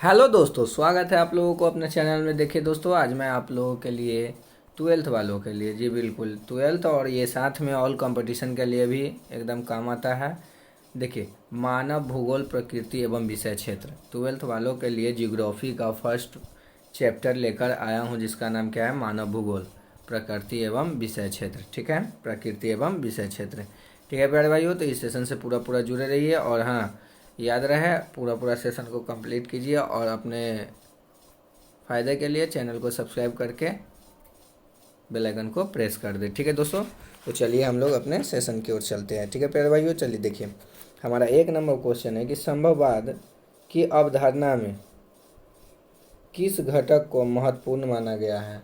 Hello दोस्तों, स्वागत है आप लोगों को अपने चैनल में। देखिए दोस्तों, आज मैं आप लोगों के लिए ट्वेल्थ वालों के लिए, जी बिल्कुल ट्वेल्थ, और ये साथ में ऑल कंपटीशन के लिए भी एकदम काम आता है। देखिए, मानव भूगोल प्रकृति एवं विषय क्षेत्र ट्वेल्थ वालों के लिए जियोग्राफी का फर्स्ट चैप्टर लेकर आया हूँ, जिसका नाम क्या है, मानव भूगोल प्रकृति एवं विषय क्षेत्र। ठीक है, प्रकृति एवं विषय क्षेत्र। ठीक है प्यारे भाइयों, तो इस सेशन से पूरा पूरा जुड़े रहिए, और हाँ, याद रहे पूरा पूरा सेशन को कंप्लीट कीजिए, और अपने फ़ायदे के लिए चैनल को सब्सक्राइब करके बेल आइकन को प्रेस कर दें। ठीक है दोस्तों, तो चलिए हम लोग अपने सेशन की ओर चलते हैं। ठीक है प्यारे भाइयों, चलिए देखिए, हमारा 1 नंबर क्वेश्चन है कि संभववाद की अवधारणा में किस घटक को महत्वपूर्ण माना गया है।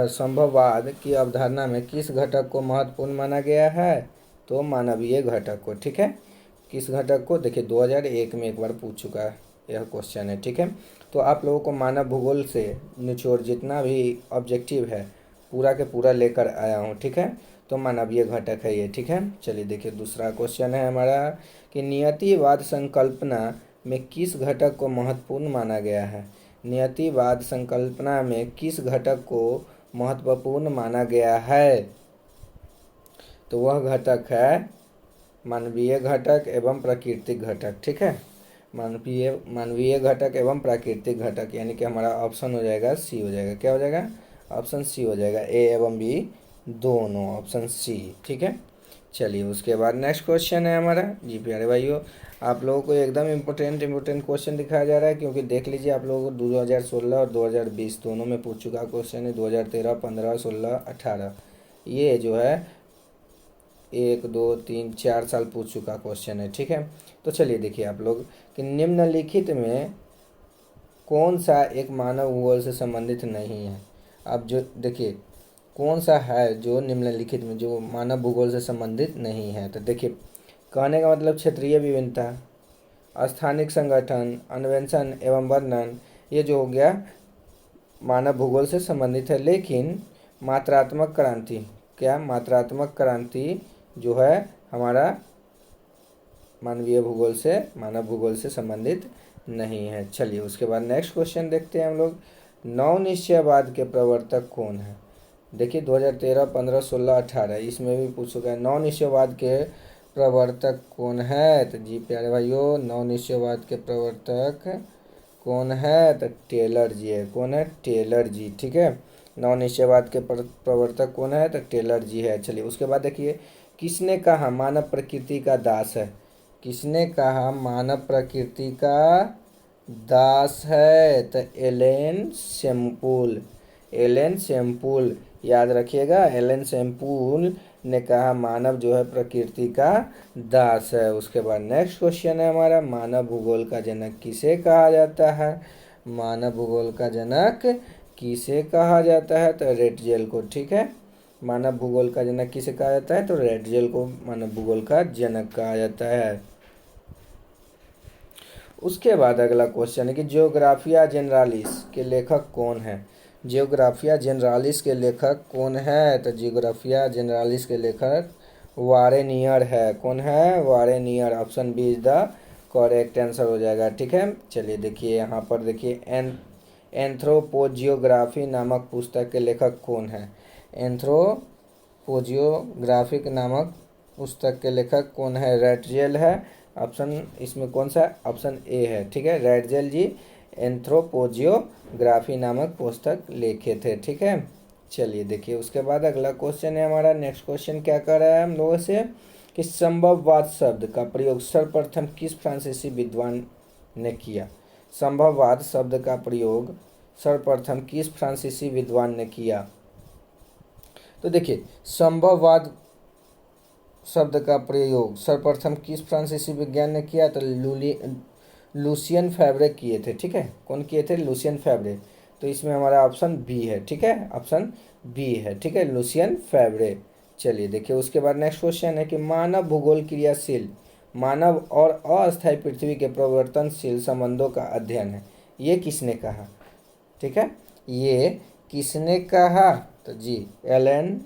संभववाद की अवधारणा में किस घटक को महत्वपूर्ण माना गया है, तो मानवीय घटक को। ठीक है, किस घटक को, देखिए 2001 में एक बार पूछ चुका है यह क्वेश्चन है। ठीक है, तो आप लोगों को मानव भूगोल से निचोड़ जितना भी ऑब्जेक्टिव है पूरा के पूरा लेकर आया हूँ। ठीक है, तो मानवीय घटक है ये। ठीक है, चलिए देखिए, दूसरा क्वेश्चन है हमारा कि नियतिवाद संकल्पना में किस घटक को महत्वपूर्ण माना गया है। नियतिवाद संकल्पना में किस घटक को महत्वपूर्ण माना गया है, तो वह घटक है मानवीय घटक एवं प्राकृतिक घटक। ठीक है, मानवीय घटक एवं प्राकृतिक घटक, यानी कि हमारा ऑप्शन हो जाएगा सी, हो जाएगा, क्या हो जाएगा, ऑप्शन सी हो जाएगा, ए एवं बी दोनों, ऑप्शन सी। ठीक है, चलिए उसके बाद नेक्स्ट क्वेश्चन है हमारा, जी प्यारे भाइयों, आप लोगों को एकदम इम्पोर्टेंट क्वेश्चन दिखाया जा रहा है, क्योंकि देख लीजिए आप लोगों को 2016 और 2020 दोनों में पूछ चुका क्वेश्चन है। 2013, 15, 16, 18, ये जो है 1, 2, 3, 4 साल पूछ चुका क्वेश्चन है। ठीक है, तो चलिए देखिए आप लोग कि निम्नलिखित में कौन सा एक मानव भूगोल से संबंधित नहीं है। अब जो देखिए कौन सा है जो निम्नलिखित में जो मानव भूगोल से संबंधित नहीं है, तो देखिए कहने का मतलब क्षेत्रीय विभिन्नता, स्थानिक संगठन, अन्वेषण एवं वर्णन, ये जो हो गया मानव भूगोल से संबंधित है। लेकिन मात्रात्मक क्रांति, क्या मात्रात्मक क्रांति जो है हमारा मानव भूगोल से संबंधित नहीं है। चलिए उसके बाद नेक्स्ट क्वेश्चन देखते हैं हम लोग, नव निश्चयवाद के प्रवर्तक कौन है। देखिए 2013, 15, 16, 18 इसमें भी पूछ चुका है, नव निश्चयवाद के प्रवर्तक कौन है, तो जी प्यारे भाइयों, नव निश्चयवाद के प्रवर्तक कौन है, तो टेलर जी है। कौन है, टेलर जी। ठीक है, नव निश्चयवाद के प्रवर्तक कौन है, तो टेलर जी है। चलिए उसके बाद देखिए, किसने कहा मानव प्रकृति का दास है। किसने कहा मानव प्रकृति का दास है, तो एलेन सेम्पुल। एलेन सेम्पुल, याद रखिएगा, एलेन सेम्पुल ने कहा मानव जो है प्रकृति का दास है। उसके बाद नेक्स्ट क्वेश्चन है हमारा, मानव भूगोल का जनक किसे कहा जाता है। मानव भूगोल का जनक किसे कहा जाता है, तो रेटजेल को। ठीक है, मानव भूगोल का जनक किसे कहा जाता है, तो रेटजेल को मानव भूगोल का जनक कहा जाता है। उसके बाद अगला क्वेश्चन है कि जियोग्राफिया जेनरालिस के लेखक कौन है। जियोग्राफिया जेनरालिस के लेखक कौन है, तो जियोग्राफिया जेनरालिस के लेखक वारेनियर है। कौन है, वारेनियर, option B is the correct answer हो जाएगा। ठीक है, चलिए देखिए यहाँ पर देखिए एंथ्रोपोजियोग्राफी नामक पुस्तक के लेखक कौन है। एंथ्रोपोजियोग्राफिक नामक पुस्तक के लेखक कौन है, रेटजेल है। ऑप्शन इसमें कौन सा, ऑप्शन ए है। ठीक है, रेटजेल जी एंथ्रोपोजियोग्राफी नामक पुस्तक लिखे थे। ठीक है, चलिए देखिए उसके बाद अगला क्वेश्चन है हमारा, नेक्स्ट क्वेश्चन क्या कर रहा है हम लोगों से कि संभववाद शब्द का प्रयोग सर्वप्रथम किस फ्रांसीसी विद्वान ने किया। संभववाद शब्द का प्रयोग सर्वप्रथम किस फ्रांसीसी विद्वान ने किया, तो देखिए संभववाद शब्द का प्रयोग सर्वप्रथम किस फ्रांसीसी विज्ञान ने किया, तो लुसियन फैब्रे किए थे। ठीक है, कौन किए थे, लुसियन फैब्रे। तो इसमें हमारा ऑप्शन बी है। ठीक है, ऑप्शन बी है। ठीक है, लुसियन फैब्रे। चलिए देखिए उसके बाद नेक्स्ट क्वेश्चन है कि मानव भूगोल क्रियाशील मानव और अस्थायी पृथ्वी के परिवर्तनशील संबंधों का अध्ययन है, ये किसने कहा। ठीक है, ये किसने कहा, तो जी एलन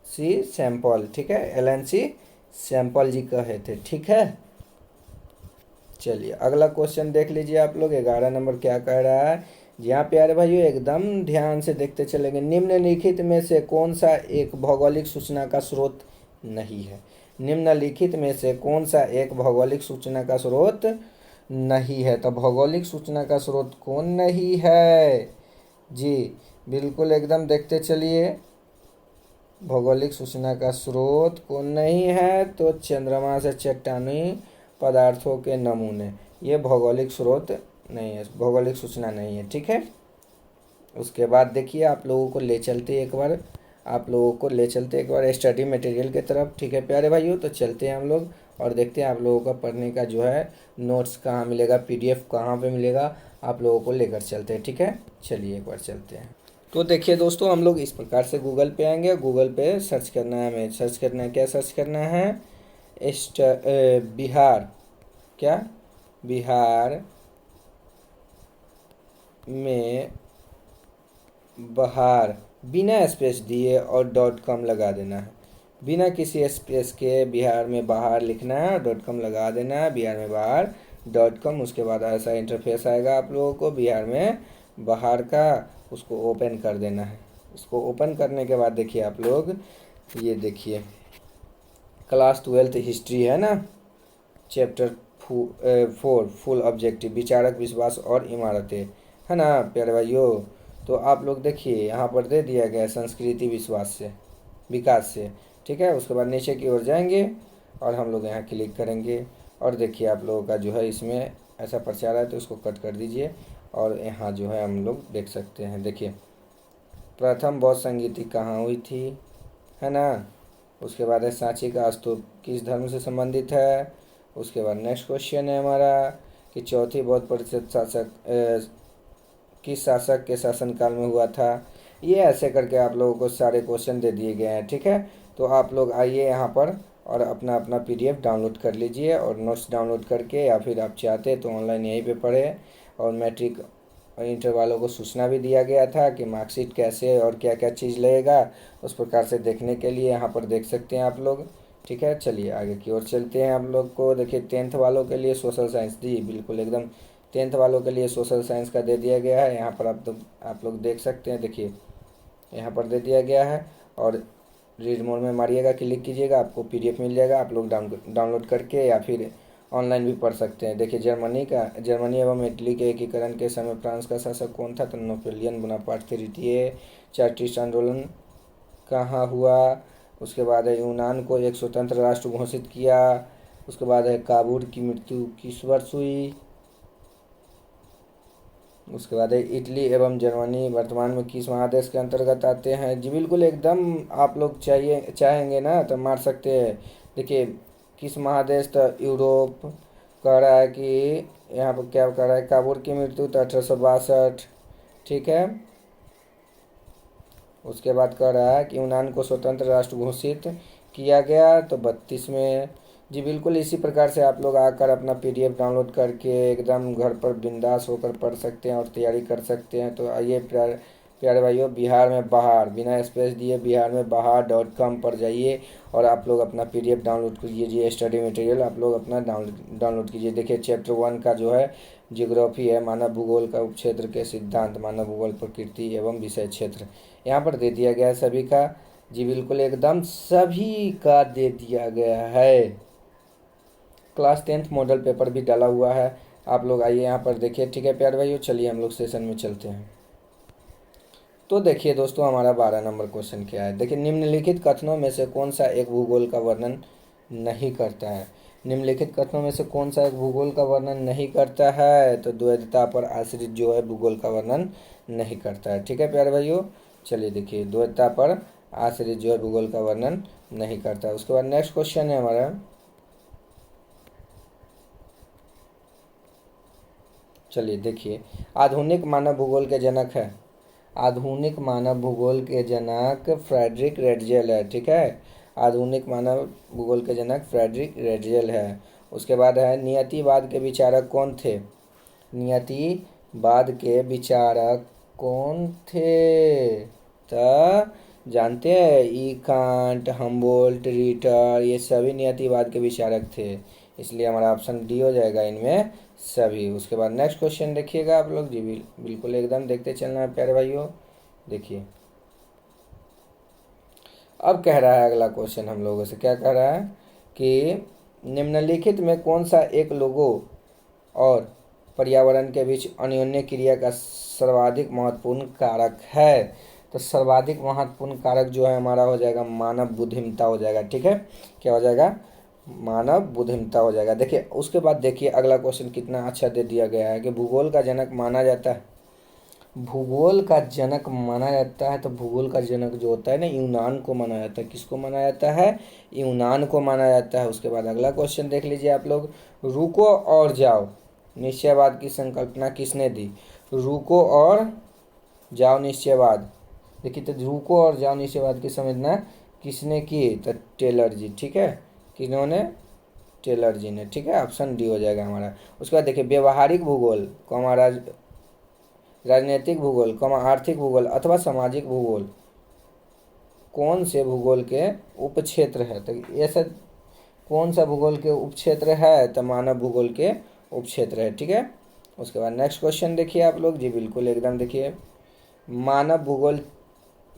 सी सैम्पल। ठीक है, एलन सी सैम्पल जी कहे थे। ठीक है, चलिए अगला क्वेश्चन देख लीजिए आप लोग। 11 नंबर क्या कह रहा है। जी हाँ प्यारे भाइयों, एकदम ध्यान से देखते चलेंगे। निम्नलिखित में से कौन सा एक भौगोलिक सूचना का स्रोत नहीं है। निम्नलिखित में से कौन सा एक भौगोलिक सूचना का स्रोत नहीं है। तो भौगोलिक सूचना का स्रोत कौन नहीं है जी, बिल्कुल एकदम देखते चलिए। भौगोलिक सूचना का स्रोत कौन नहीं है। तो चंद्रमा से चट्टानी पदार्थों के नमूने, ये भौगोलिक स्रोत नहीं है, भौगोलिक सूचना नहीं है। ठीक है। उसके बाद देखिए आप लोगों को ले चलते एक बार, आप लोगों को ले चलते एक बार स्टडी मटेरियल की तरफ। ठीक है प्यारे भाइयों, तो चलते हैं हम लोग और देखते हैं आप लोगों का पढ़ने का जो है नोट्स कहाँ मिलेगा, पीडीएफ कहाँ पे मिलेगा, आप लोगों को लेकर चलते हैं। ठीक है, चलिए एक बार चलते हैं। तो देखिए दोस्तों, हम लोग इस प्रकार से गूगल पे आएंगे। गूगल पे सर्च करना है, हमें सर्च करना है, क्या सर्च करना है, बिहार, क्या, बिहार में बहार, बिना स्पेस दिए और .com लगा देना है। बिना किसी स्पेस के बिहार में बहार लिखना है और .com लगा देना है, बिहार में बहार .com। उसके बाद ऐसा इंटरफेस आएगा आप लोगों को बिहार में बहार का, उसको ओपन कर देना है। उसको ओपन करने के बाद देखिए आप लोग, ये देखिए क्लास 12 हिस्ट्री है ना, चैप्टर 4 फुल ऑब्जेक्टिव, विचारक, विश्वास और इमारतें, है ना प्यारे भाइयों। तो आप लोग देखिए यहाँ पर दे दिया गया है संस्कृति विश्वास से, विकास से। ठीक है, उसके बाद नीचे की ओर जाएंगे और हम लोग यहाँ क्लिक करेंगे और देखिए आप लोगों का जो है इसमें ऐसा प्रचार है, तो इसको कट कर दीजिए और यहाँ जो है हम लोग देख सकते हैं। देखिए प्रथम बौद्ध संगीति कहाँ हुई थी, है ना। उसके बाद है सांची का स्तूप किस धर्म से संबंधित है। उसके बाद नेक्स्ट क्वेश्चन है हमारा कि चौथी बौद्ध परिषद किस शासक के शासनकाल में हुआ था। ये ऐसे करके आप लोगों को सारे क्वेश्चन दे दिए गए हैं। ठीक है, तो आप लोग आइए यहाँ पर और अपना अपना पीडीएफ डाउनलोड कर लीजिए और नोट्स डाउनलोड करके, या फिर आप चाहते तो ऑनलाइन यहीं पे पढ़ें। और मैट्रिक और इंटर वालों को सूचना भी दिया गया था कि मार्कशीट कैसे और क्या क्या चीज़ लगेगा, उस प्रकार से देखने के लिए यहाँ पर देख सकते हैं आप लोग। ठीक है, चलिए आगे की ओर चलते हैं। आप लोग को देखिए 10th वालों के लिए सोशल साइंस दी, बिल्कुल एकदम 10th वालों के लिए सोशल साइंस का दे दिया गया है। यहाँ पर आप लोग देख सकते हैं, देखिए यहाँ पर दे दिया गया है। और रीड मोड में मारिएगा, क्लिक कीजिएगा, आपको पीडीएफ मिल जाएगा। आप लोग डाउनलोड करके या फिर ऑनलाइन भी पढ़ सकते हैं। देखिए जर्मनी एवं इटली के एकीकरण के समय फ्रांस का शासक कौन था। तो नेपोलियन बोनापार्ट तृतीय। चार्टिस्ट आंदोलन कहाँ हुआ। उसके बाद है यूनान को एक स्वतंत्र राष्ट्र घोषित किया। उसके बाद है काबूल की मृत्यु किस वर्ष हुई। उसके बाद है इटली एवं जर्मनी वर्तमान में किस महादेश के अंतर्गत आते हैं। जी बिल्कुल एकदम आप लोग चाहेंगे ना तो मार सकते हैं। देखिए किस महादेश, तो यूरोप। कह रहा है कि यहाँ पर क्या कह रहा है, काबूल की मृत्यु तो 1862। ठीक है, उसके बाद कह रहा है कि यूनान को स्वतंत्र राष्ट्र घोषित किया गया तो 32 में। जी बिल्कुल इसी प्रकार से आप लोग आकर अपना पीडीएफ डाउनलोड करके एकदम घर पर बिंदास होकर पढ़ सकते हैं और तैयारी कर सकते हैं। तो आइए प्यारे भाइयों, बिहार में बहार, बिना स्पेस दिए बिहार में बहार .com पर जाइए और आप लोग अपना पीडीएफ डाउनलोड कीजिए। स्टडी मटेरियल आप लोग अपना डाउनलोड कीजिए। देखिए चैप्टर 1 का जो है जियोग्राफी है, मानव भूगोल का उपक्षेत्र के सिद्धांत, मानव भूगोल प्रकृति एवं विषय क्षेत्र, यहाँ पर दे दिया गया है सभी का। जी बिल्कुल एकदम सभी का दे दिया गया है। क्लास 10th मॉडल पेपर भी डाला हुआ है, आप लोग आइए यहाँ पर देखिए। ठीक है प्यारे भाइयों, चलिए हम लोग सेशन में चलते हैं। तो देखिए दोस्तों, हमारा 12 नंबर क्वेश्चन क्या है। देखिए निम्नलिखित कथनों में से कौन सा एक भूगोल का वर्णन नहीं करता है। निम्नलिखित कथनों में से कौन सा एक भूगोल का वर्णन नहीं करता है। तो द्वैधता पर आश्रित जो है भूगोल का वर्णन नहीं करता है। ठीक है प्यारे भाइयों, चलिए देखिए द्वैधता पर आश्रित जो है भूगोल का वर्णन नहीं करता है। उसके बाद नेक्स्ट क्वेश्चन है हमारा, चलिए देखिए आधुनिक मानव भूगोल के जनक है। आधुनिक मानव भूगोल के जनक फ्रेडरिक रेटजेल है। ठीक है, आधुनिक मानव भूगोल के जनक फ्रेडरिक रेटजेल है। उसके बाद है नियतिवाद के विचारक कौन थे। नियतिवाद के विचारक कौन थे। तो जानते हैं, ई कांट, हम्बोल्ट, रीटर, ये सभी नियतिवाद के विचारक थे। इसलिए हमारा ऑप्शन डी हो जाएगा इनमें सभी। उसके बाद नेक्स्ट क्वेश्चन देखिएगा आप लोग जी, बिल्कुल एकदम देखते चलना है प्यारे भाइयों। देखिए अब कह रहा है अगला क्वेश्चन हम लोगों से, क्या कह रहा है कि निम्नलिखित में कौन सा एक लोगों और पर्यावरण के बीच अन्योन्य क्रिया का सर्वाधिक महत्वपूर्ण कारक है। तो सर्वाधिक महत्वपूर्ण कारक जो है हमारा हो जाएगा मानव बुद्धिमत्ता हो जाएगा। ठीक है, क्या हो जाएगा, मानव बुद्धिमत्ता हो जाएगा। देखिए उसके बाद देखिए अगला क्वेश्चन कितना अच्छा दे दिया गया है कि भूगोल का जनक माना जाता है, भूगोल का जनक माना जाता है। तो भूगोल का जनक जो होता है ना, यूनान को माना जाता है। किसको माना जाता है, यूनान को माना जाता है। उसके बाद अगला क्वेश्चन देख लीजिए आप लोग, रुको और जाओ निश्चयवाद की संकल्पना किसने दी। रुको और जाओ निश्चयवाद, देखिए तो रुको और जाओ निश्चयवाद की समझना किसने की, तो टेलर जी। ठीक है, किन्होंने, टेलर जी ने। ठीक है, ऑप्शन डी हो जाएगा हमारा। उसके बाद देखिए व्यवहारिक भूगोल राजनीतिक भूगोल आर्थिक भूगोल अथवा सामाजिक भूगोल कौन से भूगोल के उपक्षेत्र है। तो ऐसा कौन सा भूगोल के उपक्षेत्र है, तो मानव भूगोल के उपक्षेत्र है। ठीक है, उसके बाद नेक्स्ट क्वेश्चन देखिए आप लोग जी, बिल्कुल एकदम देखिए, मानव भूगोल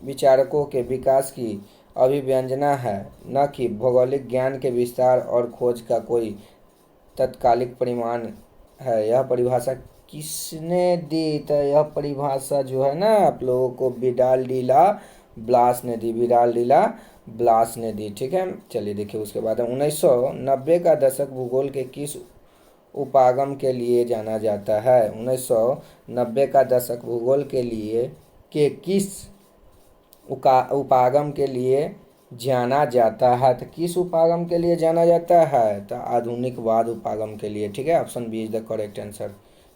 विचारकों के विकास की अभिव्यंजना है, न कि भौगोलिक ज्ञान के विस्तार और खोज का कोई तत्कालिक परिमाण है। यह परिभाषा किसने दी, तो यह परिभाषा जो है ना आप लोगों को विडाल डीला ब्लास ने दी, विडाल डीला ब्लास ने दी। ठीक है, चलिए देखिए उसके बाद 1990 का दशक भूगोल के किस उपागम के लिए जाना जाता है। 1990 का दशक भूगोल के लिए के किस उपागम के लिए जाना जाता है। तो किस उपागम के लिए जाना जाता है, तो आधुनिकवाद उपागम के लिए। ठीक है, option B is the correct answer.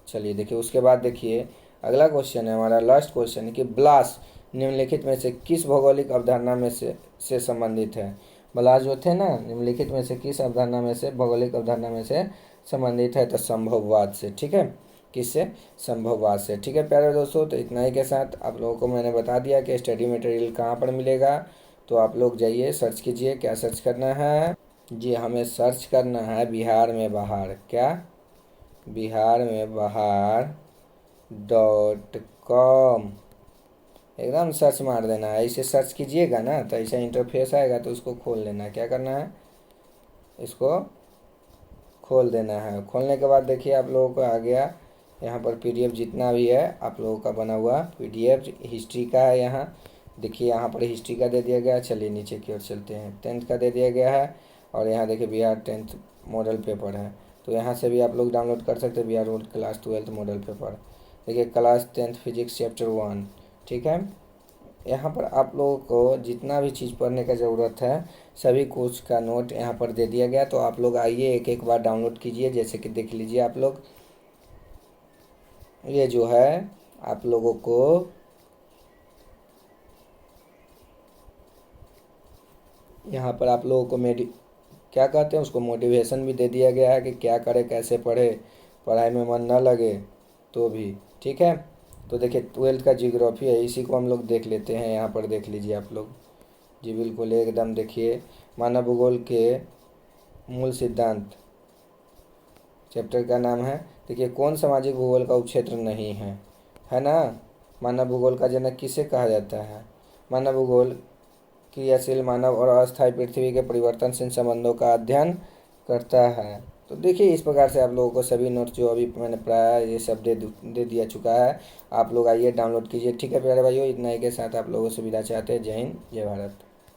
चलिए देखिए उसके बाद देखिए अगला क्वेश्चन है हमारा लास्ट क्वेश्चन कि ब्लास निम्नलिखित में से किस भौगोलिक अवधारणा में से संबंधित है। ब्लास जो थे ना, निम्नलिखित में से किस अवधारणा में से, भौगोलिक अवधारणा में से संबंधित है, तो संभववाद से। ठीक है, किससे, संभववाद से। ठीक है प्यारे दोस्तों, तो इतना ही के साथ आप लोगों को मैंने बता दिया कि स्टडी मटेरियल कहाँ पर मिलेगा। तो आप लोग जाइए सर्च कीजिए, क्या सर्च करना है जी, हमें सर्च करना है बिहार में बाहर, क्या, बिहार में बाहर .com एकदम सर्च मार देना है। ऐसे सर्च कीजिएगा ना तो ऐसा इंटरफेस आएगा, तो उसको खोल लेना है। क्या करना है, इसको खोल देना है। खोलने के बाद देखिए आप लोगों को आ गया यहाँ पर पीडीएफ जितना भी है आप लोगों का बना हुआ पीडीएफ हिस्ट्री का है। यहाँ देखिए यहाँ पर हिस्ट्री का दे दिया गया है। चलिए नीचे की ओर चलते हैं, 10th का दे दिया गया है। और यहाँ देखिए बिहार 10th मॉडल पेपर है, तो यहाँ से भी आप लोग डाउनलोड कर सकते हैं Bihar board class 12th model paper. देखिए क्लास 10th फिजिक्स चैप्टर 1। ठीक है, यहाँ पर आप लोगों को जितना भी चीज़ पढ़ने का ज़रूरत है सभी कुछ का नोट यहाँ पर दे दिया गया। तो आप लोग आइए एक एक बार डाउनलोड कीजिए। जैसे कि देख लीजिए आप लोग, ये जो है आप लोगों को यहाँ पर आप लोगों को क्या कहते हैं उसको, मोटिवेशन भी दे दिया गया है कि क्या करे, कैसे पढ़े, पढ़ाई में मन न लगे तो भी। ठीक है, तो देखिए 12th का जियोग्राफी है, इसी को हम लोग देख लेते हैं। यहाँ पर देख लीजिए आप लोग जी, बिल्कुल एकदम देखिए, मानव भूगोल के मूल सिद्धांत चैप्टर का नाम है। देखिए कौन सामाजिक भूगोल का उपक्षेत्र नहीं है ना। मानव भूगोल का जनक किसे कहा जाता है, मानव भूगोल क्रियाशील मानव और अस्थायी पृथ्वी के परिवर्तनशील संबंधों का अध्ययन करता है। तो देखिए इस प्रकार से आप लोगों को सभी नोट्स जो अभी मैंने पढ़ाया ये सब दे दिया चुका है। आप लोग आइए डाउनलोड कीजिए। ठीक है प्यारे भाइयों, इतना ही के साथ आप लोगों से विदा चाहते हैं। जय हिंद, जय भारत।